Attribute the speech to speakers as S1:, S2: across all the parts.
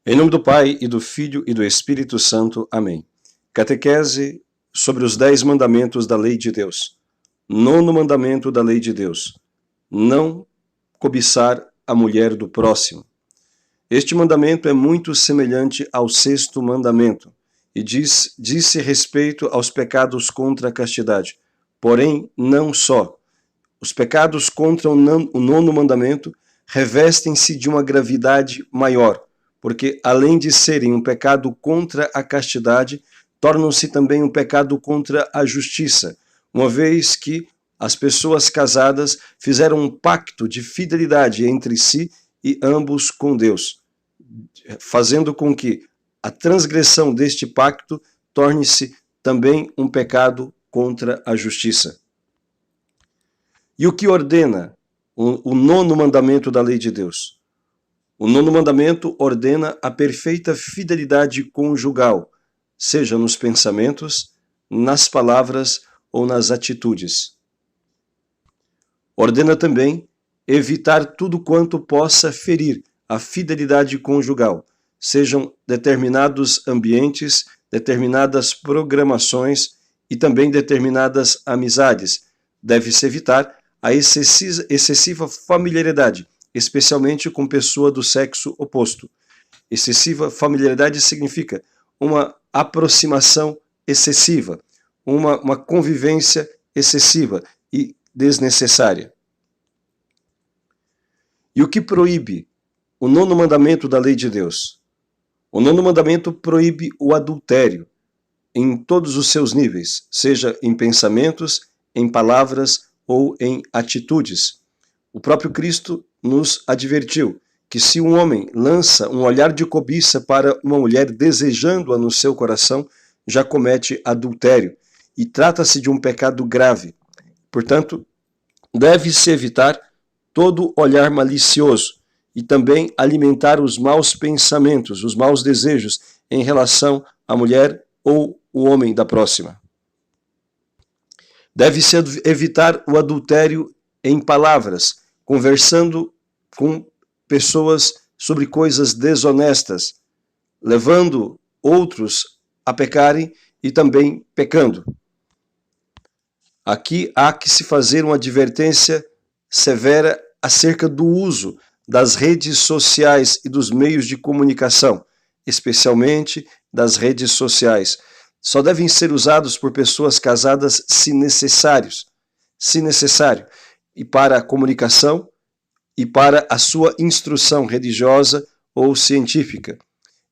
S1: Em nome do Pai, e do Filho, e do Espírito Santo. Amém. Catequese sobre os 10 mandamentos da lei de Deus. 9º mandamento da lei de Deus. Não cobiçar a mulher do próximo. Este mandamento é muito semelhante ao 6º mandamento, e diz-se respeito aos pecados contra a castidade. Porém, não só. Os pecados contra o 9º mandamento revestem-se de uma gravidade maior, porque além de serem um pecado contra a castidade, tornam-se também um pecado contra a justiça, uma vez que as pessoas casadas fizeram um pacto de fidelidade entre si e ambos com Deus, fazendo com que a transgressão deste pacto torne-se também um pecado contra a justiça. E o que ordena o 9º mandamento da lei de Deus? O 9º mandamento ordena a perfeita fidelidade conjugal, seja nos pensamentos, nas palavras ou nas atitudes. Ordena também evitar tudo quanto possa ferir a fidelidade conjugal, sejam determinados ambientes, determinadas programações e também determinadas amizades. Deve-se evitar a excessiva familiaridade, especialmente com pessoa do sexo oposto. Excessiva familiaridade significa uma aproximação excessiva, uma convivência excessiva e desnecessária. E o que proíbe o 9º mandamento da lei de Deus? O 9º mandamento proíbe o adultério em todos os seus níveis, seja em pensamentos, em palavras ou em atitudes. O próprio Cristo nos advertiu que se um homem lança um olhar de cobiça para uma mulher desejando-a no seu coração, já comete adultério, e trata-se de um pecado grave. Portanto, deve-se evitar todo olhar malicioso e também alimentar os maus pensamentos, os maus desejos em relação à mulher ou o homem da próxima. Deve-se evitar o adultério em palavras, conversando com pessoas sobre coisas desonestas, levando outros a pecarem e também pecando. Aqui há que se fazer uma advertência severa acerca do uso das redes sociais e dos meios de comunicação, especialmente das redes sociais. Só devem ser usados por pessoas casadas se necessário, e para a comunicação e para a sua instrução religiosa ou científica.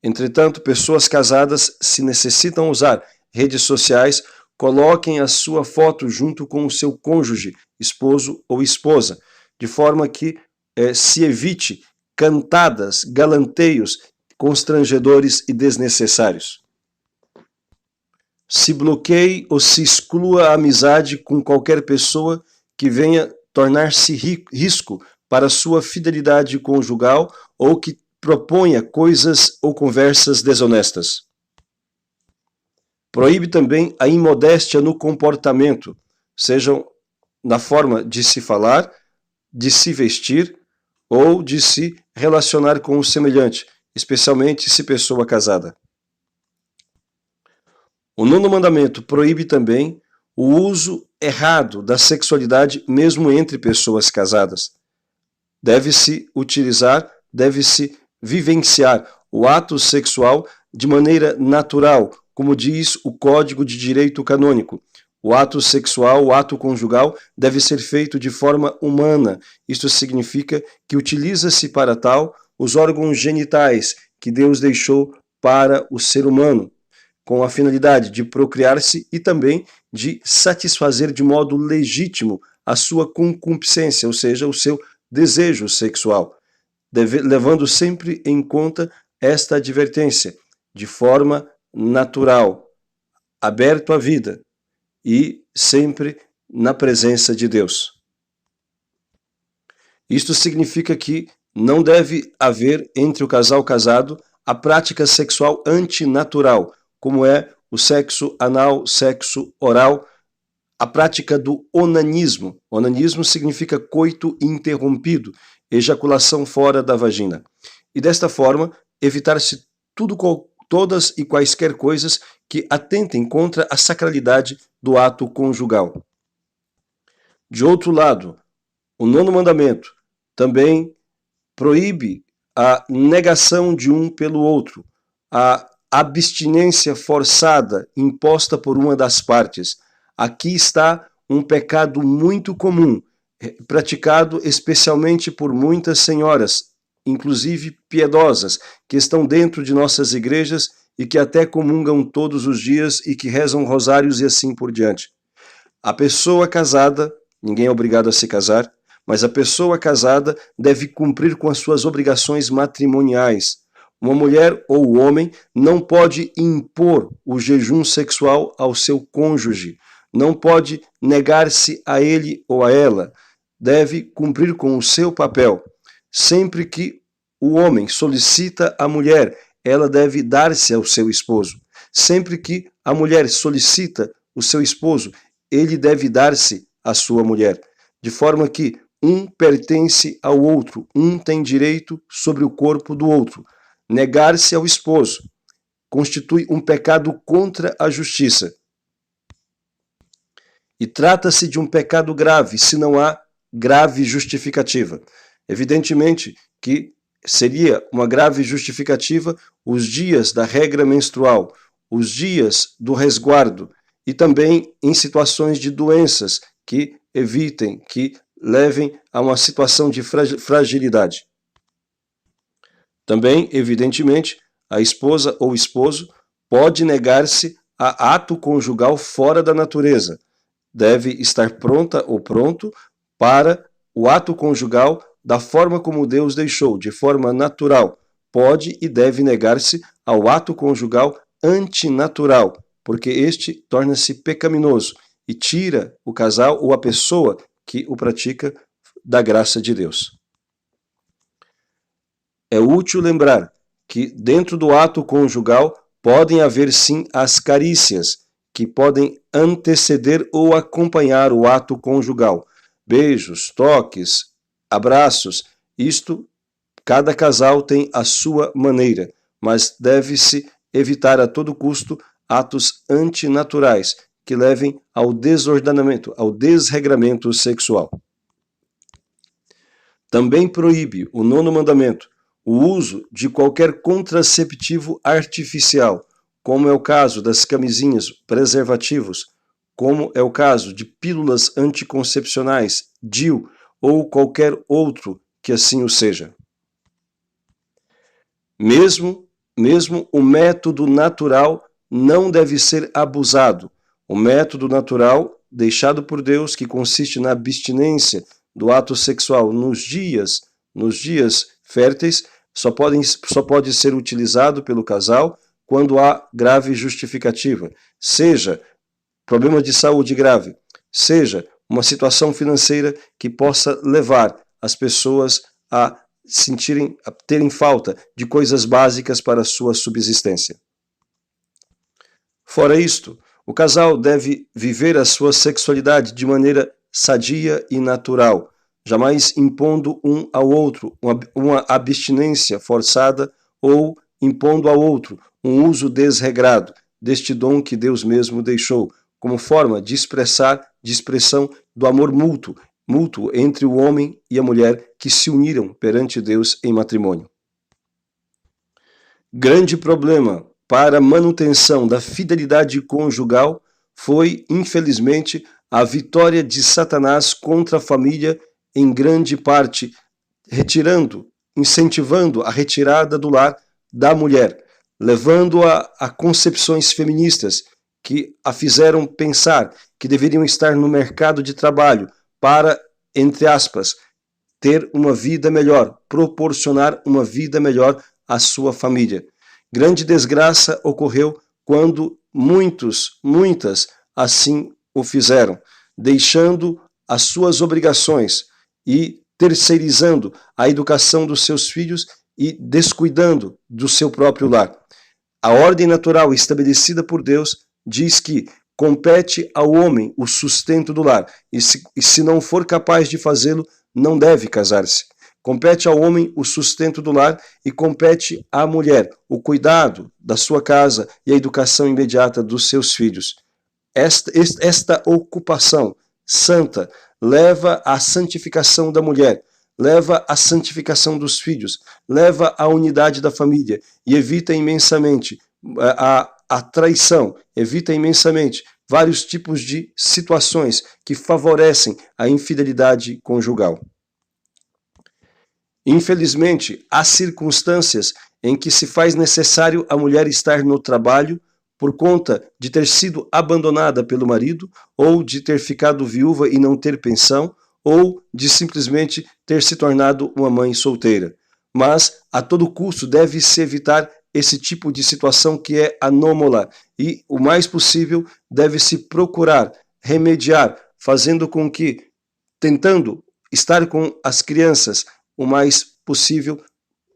S1: Entretanto, pessoas casadas, se necessitam usar redes sociais, coloquem a sua foto junto com o seu cônjuge, esposo ou esposa, de forma que se evite cantadas, galanteios constrangedores e desnecessários. Se bloqueie ou se exclua a amizade com qualquer pessoa que venha tornar-se risco para sua fidelidade conjugal ou que proponha coisas ou conversas desonestas. Proíbe também a imodéstia no comportamento, sejam na forma de se falar, de se vestir ou de se relacionar com o semelhante, especialmente se pessoa casada. O 9º mandamento proíbe também o uso errado da sexualidade mesmo entre pessoas casadas. Deve-se vivenciar o ato sexual de maneira natural, como diz o Código de Direito Canônico. O ato sexual, o ato conjugal, deve ser feito de forma humana. Isto significa que utiliza-se para tal os órgãos genitais que Deus deixou para o ser humano, com a finalidade de procriar-se e também de satisfazer de modo legítimo a sua concupiscência, ou seja, o seu desejo sexual, levando sempre em conta esta advertência, de forma natural, aberto à vida e sempre na presença de Deus. Isto significa que não deve haver entre o casal casado a prática sexual antinatural, como é o sexo anal, sexo oral, a prática do onanismo. Onanismo significa coito interrompido, ejaculação fora da vagina. E desta forma, evitar-se todas e quaisquer coisas que atentem contra a sacralidade do ato conjugal. De outro lado, o 9º mandamento também proíbe a negação de um pelo outro, a abstinência forçada imposta por uma das partes. Aqui está um pecado muito comum, praticado especialmente por muitas senhoras, inclusive piedosas, que estão dentro de nossas igrejas e que até comungam todos os dias e que rezam rosários e assim por diante. A pessoa casada, ninguém é obrigado a se casar, mas a pessoa casada deve cumprir com as suas obrigações matrimoniais. Uma mulher ou o homem não pode impor o jejum sexual ao seu cônjuge, não pode negar-se a ele ou a ela, deve cumprir com o seu papel. Sempre que o homem solicita a mulher, ela deve dar-se ao seu esposo. Sempre que a mulher solicita o seu esposo, ele deve dar-se à sua mulher. De forma que um pertence ao outro, um tem direito sobre o corpo do outro. Negar-se ao esposo constitui um pecado contra a justiça. E trata-se de um pecado grave, se não há grave justificativa. Evidentemente que seria uma grave justificativa os dias da regra menstrual, os dias do resguardo e também em situações de doenças que evitem, que levem a uma situação de fragilidade. Também, evidentemente, a esposa ou esposo pode negar-se a ato conjugal fora da natureza. Deve estar pronta ou pronto para o ato conjugal da forma como Deus deixou, de forma natural. Pode e deve negar-se ao ato conjugal antinatural, porque este torna-se pecaminoso e tira o casal ou a pessoa que o pratica da graça de Deus. É útil lembrar que dentro do ato conjugal podem haver sim as carícias, que podem anteceder ou acompanhar o ato conjugal. Beijos, toques, abraços, isto cada casal tem a sua maneira, mas deve-se evitar a todo custo atos antinaturais que levem ao desordenamento, ao desregramento sexual. Também proíbe o 9º mandamento o uso de qualquer contraceptivo artificial, como é o caso das camisinhas, preservativos, como é o caso de pílulas anticoncepcionais, DIU, ou qualquer outro que assim o seja. Mesmo o método natural não deve ser abusado. O método natural, deixado por Deus, que consiste na abstinência do ato sexual nos dias férteis, só pode ser utilizado pelo casal quando há grave justificativa, seja problema de saúde grave, seja uma situação financeira que possa levar as pessoas a terem falta de coisas básicas para a sua subsistência. Fora isto, o casal deve viver a sua sexualidade de maneira sadia e natural, jamais impondo um ao outro uma abstinência forçada ou impondo ao outro um uso desregrado deste dom que Deus mesmo deixou, como forma de expressão do amor mútuo entre o homem e a mulher que se uniram perante Deus em matrimônio. Grande problema para a manutenção da fidelidade conjugal foi, infelizmente, a vitória de Satanás contra a família, em grande parte incentivando a retirada do lar da mulher, levando-a a concepções feministas que a fizeram pensar que deveriam estar no mercado de trabalho para, entre aspas, ter uma vida melhor, proporcionar uma vida melhor à sua família. Grande desgraça ocorreu quando muitas assim o fizeram, deixando as suas obrigações e terceirizando a educação dos seus filhos e descuidando do seu próprio lar. A ordem natural estabelecida por Deus diz que compete ao homem o sustento do lar, e se não for capaz de fazê-lo, não deve casar-se. Compete ao homem o sustento do lar e compete à mulher o cuidado da sua casa e a educação imediata dos seus filhos. Esta ocupação santa leva à santificação da mulher, leva à santificação dos filhos, leva à unidade da família e evita imensamente a traição, evita imensamente vários tipos de situações que favorecem a infidelidade conjugal. Infelizmente, há circunstâncias em que se faz necessário a mulher estar no trabalho por conta de ter sido abandonada pelo marido, ou de ter ficado viúva e não ter pensão, ou de simplesmente ter se tornado uma mãe solteira. Mas, a todo custo, deve-se evitar esse tipo de situação que é anômala e, o mais possível, deve-se procurar remediar, fazendo com que, tentando estar com as crianças o mais possível,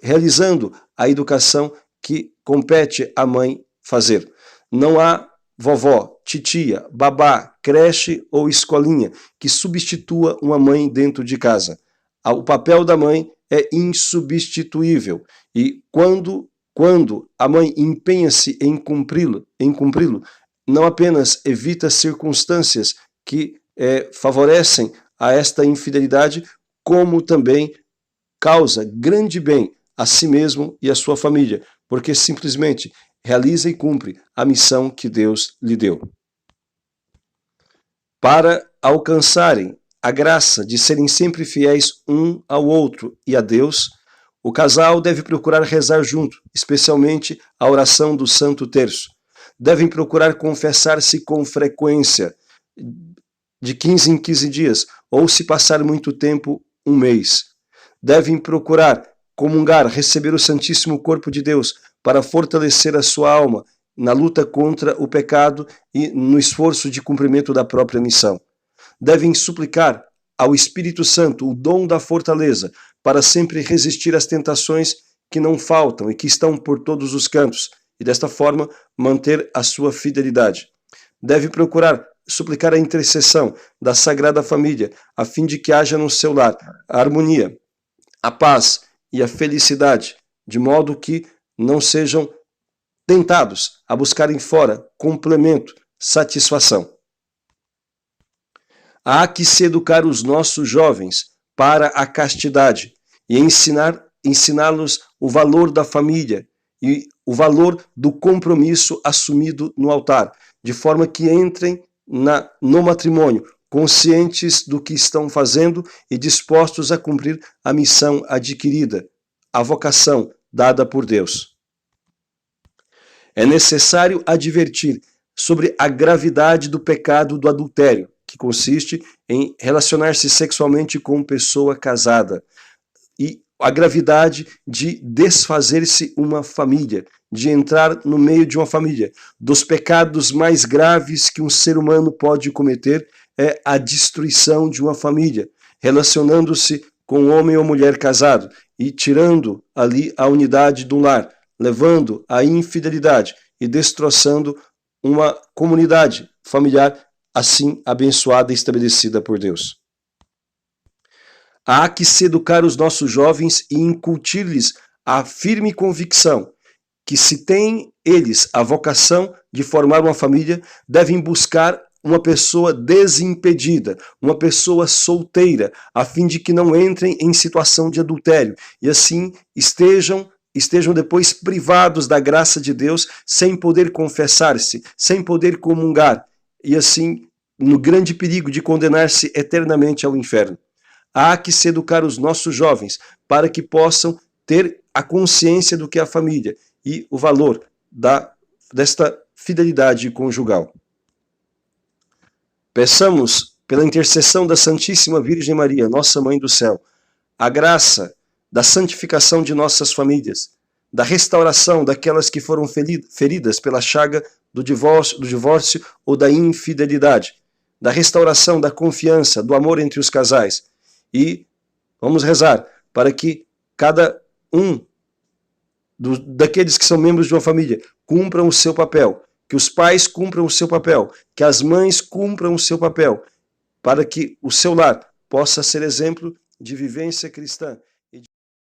S1: realizando a educação que compete à mãe fazer. Não há vovó, titia, babá, creche ou escolinha que substitua uma mãe dentro de casa. O papel da mãe é insubstituível e quando a mãe empenha-se em cumpri-lo, não apenas evita circunstâncias que favorecem a esta infidelidade, como também causa grande bem a si mesmo e a sua família, porque simplesmente realiza e cumpre a missão que Deus lhe deu. Para alcançarem a graça de serem sempre fiéis um ao outro e a Deus, o casal deve procurar rezar junto, especialmente a oração do Santo Terço. Devem procurar confessar-se com frequência, de 15 em 15 dias, ou se passar muito tempo, um mês. Devem procurar comungar, receber o Santíssimo Corpo de Deus para fortalecer a sua alma na luta contra o pecado e no esforço de cumprimento da própria missão. Devem suplicar ao Espírito Santo o dom da fortaleza para sempre resistir às tentações que não faltam e que estão por todos os cantos, e desta forma manter a sua fidelidade. Deve procurar suplicar a intercessão da Sagrada Família, a fim de que haja no seu lar a harmonia, a paz e a felicidade, de modo que não sejam tentados a buscarem fora complemento, satisfação. Há que se educar os nossos jovens para a castidade e ensiná-los o valor da família e o valor do compromisso assumido no altar, de forma que entrem no matrimônio conscientes do que estão fazendo e dispostos a cumprir a missão adquirida, a vocação dada por Deus. É necessário advertir sobre a gravidade do pecado do adultério, que consiste em relacionar-se sexualmente com pessoa casada, e a gravidade de desfazer-se uma família, de entrar no meio de uma família. Dos pecados mais graves que um ser humano pode cometer é a destruição de uma família, relacionando-se com um homem ou mulher casado e tirando ali a unidade do lar, levando à infidelidade e destroçando uma comunidade familiar assim abençoada e estabelecida por Deus. Há que se educar os nossos jovens e incutir-lhes a firme convicção que, se têm eles a vocação de formar uma família, devem buscar uma pessoa desimpedida, uma pessoa solteira, a fim de que não entrem em situação de adultério e assim estejam depois privados da graça de Deus, sem poder confessar-se, sem poder comungar, e assim no grande perigo de condenar-se eternamente ao inferno. Há que se educar os nossos jovens para que possam ter a consciência do que é a família e o valor desta fidelidade conjugal. Peçamos, pela intercessão da Santíssima Virgem Maria, nossa Mãe do Céu, a graça da santificação de nossas famílias, da restauração daquelas que foram feridas pela chaga do divórcio ou da infidelidade, da restauração da confiança, do amor entre os casais. E vamos rezar para que cada um daqueles que são membros de uma família cumpram o seu papel, que os pais cumpram o seu papel, que as mães cumpram o seu papel, para que o seu lar possa ser exemplo de vivência cristã